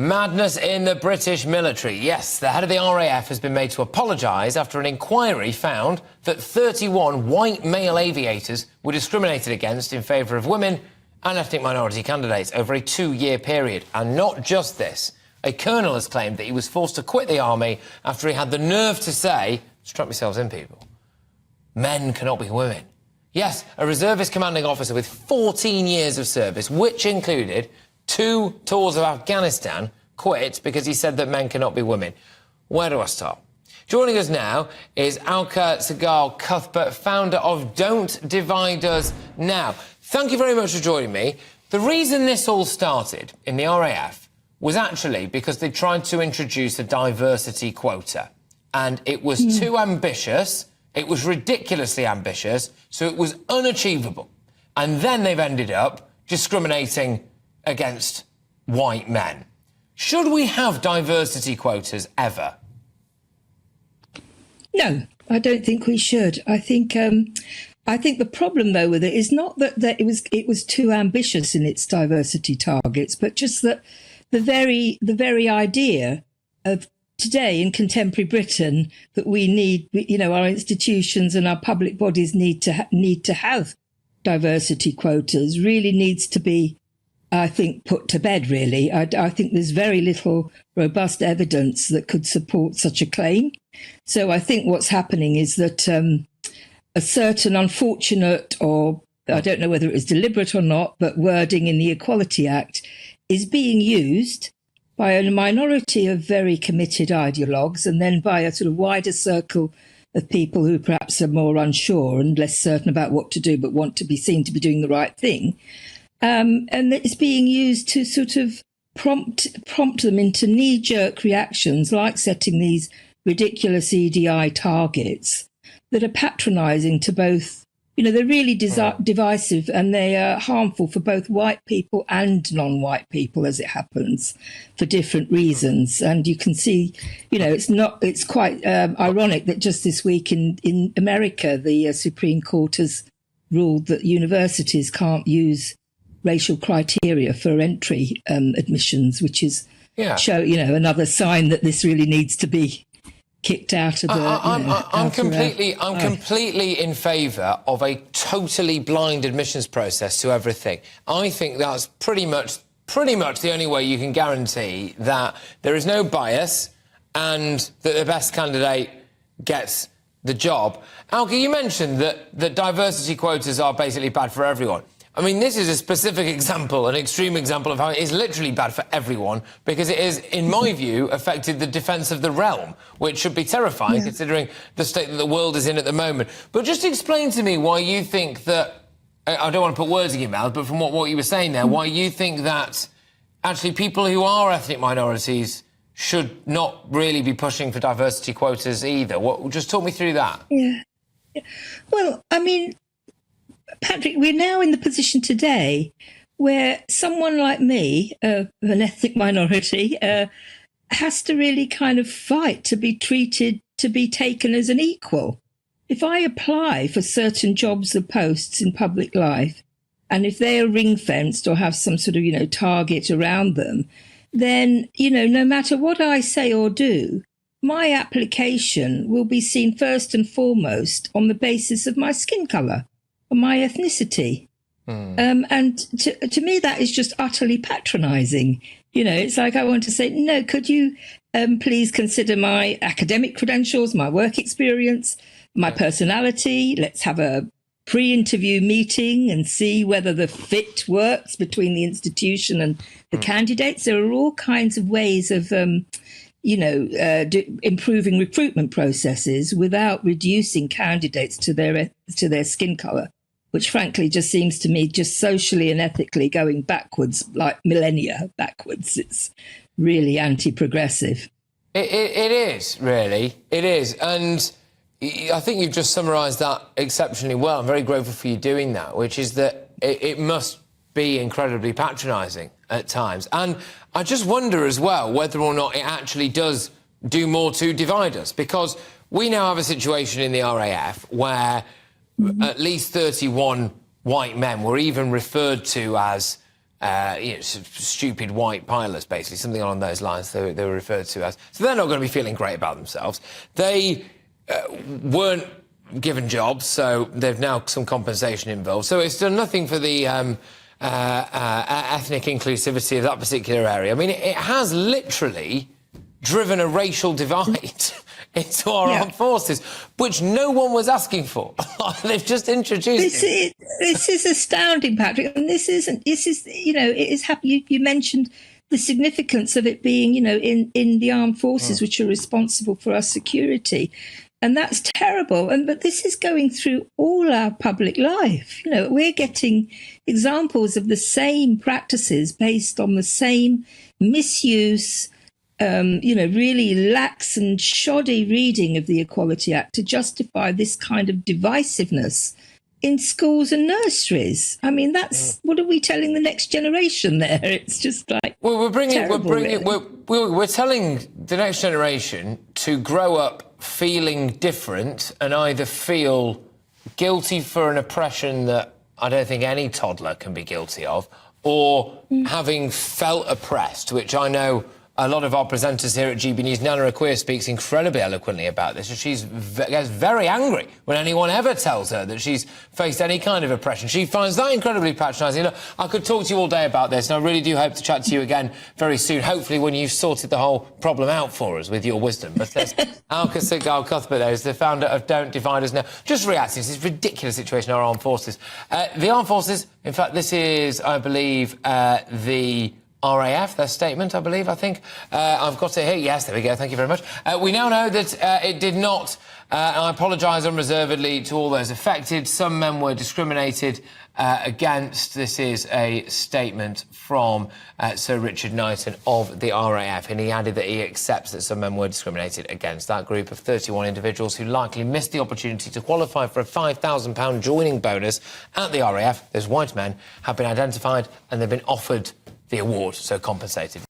Madness in the British military. Yes, the head of the RAF has been made to apologise after an inquiry found that 31 white male aviators were discriminated against in favour of women and ethnic minority candidates over a 2-year period. And not just this. A colonel has claimed that he was forced to quit the army after he had the nerve to say, strap yourselves in, people, men cannot be women. Yes, a reservist commanding officer with 14 years of service, which included 2 tours of Afghanistan, quit because he said that men cannot be women. Where do I start? Joining us now is Alka Sehgal Cuthbert, founder of Don't Divide Us Now. Thank you very much for joining me. The reason this all started in the RAF was actually because they tried to introduce a diversity quota. And it was too ambitious, it was ridiculously ambitious, so it was unachievable. And then they've ended up discriminating against white men. Should we have diversity quotas ever? No, I don't think we should. I think the problem, though, with it is not that it was too ambitious in its diversity targets, but just that the very idea of today in contemporary Britain that we need, our institutions and our public bodies need to have diversity quotas really needs to be, I think, put to bed, really. I think there's very little robust evidence that could support such a claim. So I think what's happening is that a certain unfortunate, or I don't know whether it was deliberate or not, but wording in the Equality Act is being used by a minority of very committed ideologues and then by a sort of wider circle of people who perhaps are more unsure and less certain about what to do but want to be seen to be doing the right thing. And it's being used to sort of prompt them into knee-jerk reactions like setting these ridiculous EDI targets that are patronising to both, they're really divisive and they are harmful for both white people and non-white people, as it happens, for different reasons. And you can see, it's quite ironic that just this week in America, the Supreme Court has ruled that universities can't use racial criteria for entry admissions, which is another sign that this really needs to be kicked out of the. I'm completely in favour of a totally blind admissions process to everything. I think that's pretty much the only way you can guarantee that there is no bias and that the best candidate gets the job. Alka, you mentioned that diversity quotas are basically bad for everyone. I mean, this is a specific example, an extreme example of how it is literally bad for everyone, because it is, in my view, affected the defence of the realm, which should be terrifying considering the state that the world is in at the moment. But just explain to me why you think that, I don't want to put words in your mouth, but from what you were saying there, why you think that actually people who are ethnic minorities should not really be pushing for diversity quotas either. Just talk me through that. Yeah. Well, I mean, Patrick, we're now in the position today where someone like me, an ethnic minority, has to really kind of fight to be treated, to be taken as an equal. If I apply for certain jobs or posts in public life, and if they are ring-fenced or have some sort of, target around them, then, no matter what I say or do, my application will be seen first and foremost on the basis of my skin colour. My ethnicity. And to me, that is just utterly patronising. It's like I want to say, no, could you please consider my academic credentials, my work experience, my personality? Let's have a pre-interview meeting and see whether the fit works between the institution and the candidates. There are all kinds of ways of improving recruitment processes without reducing candidates to their skin colour, which frankly just seems to me just socially and ethically going backwards, like millennia backwards. It's really anti-progressive. It is, really. It is. And I think you've just summarised that exceptionally well. I'm very grateful for you doing that, which is that it must be incredibly patronising at times. And I just wonder as well whether or not it actually does do more to divide us, because we now have a situation in the RAF where at least 31 white men were even referred to as stupid white pilots, basically, something along those lines they were referred to as. So they're not going to be feeling great about themselves. They weren't given jobs, so they've now some compensation involved. So it's done nothing for the ethnic inclusivity of that particular area. I mean, it has literally driven a racial divide into our armed forces, which no one was asking for. They've just introduced it. This is astounding, Patrick. And it is happy. You mentioned the significance of it being, in the armed forces, which are responsible for our security. And that's terrible. But this is going through all our public life. We're getting examples of the same practices based on the same misuse, really lax and shoddy reading of the Equality Act to justify this kind of divisiveness in schools and nurseries. I mean, that's what are we telling the next generation there? It's just like we're telling the next generation to grow up feeling different and either feel guilty for an oppression that I don't think any toddler can be guilty of, or having felt oppressed, which I know a lot of our presenters here at GB News, Nana Aquia speaks incredibly eloquently about this. She gets very angry when anyone ever tells her that she's faced any kind of oppression. She finds that incredibly patronising. I could talk to you all day about this, and I really do hope to chat to you again very soon, hopefully when you've sorted the whole problem out for us with your wisdom. But there's Alka Sehgal Cuthbert there, who's the founder of Don't Divide Us Now, just reacting to this ridiculous situation in our armed forces. The armed forces, in fact, this is, I believe, the RAF, their statement, I think. I've got it here. Yes, there we go. Thank you very much. We now know that it did not, and I apologise unreservedly to all those affected. Some men were discriminated against. This is a statement from Sir Richard Knighton of the RAF, and he added that he accepts that some men were discriminated against. That group of 31 individuals who likely missed the opportunity to qualify for a £5,000 joining bonus at the RAF, those white men, have been identified and they've been offered the award, so compensated.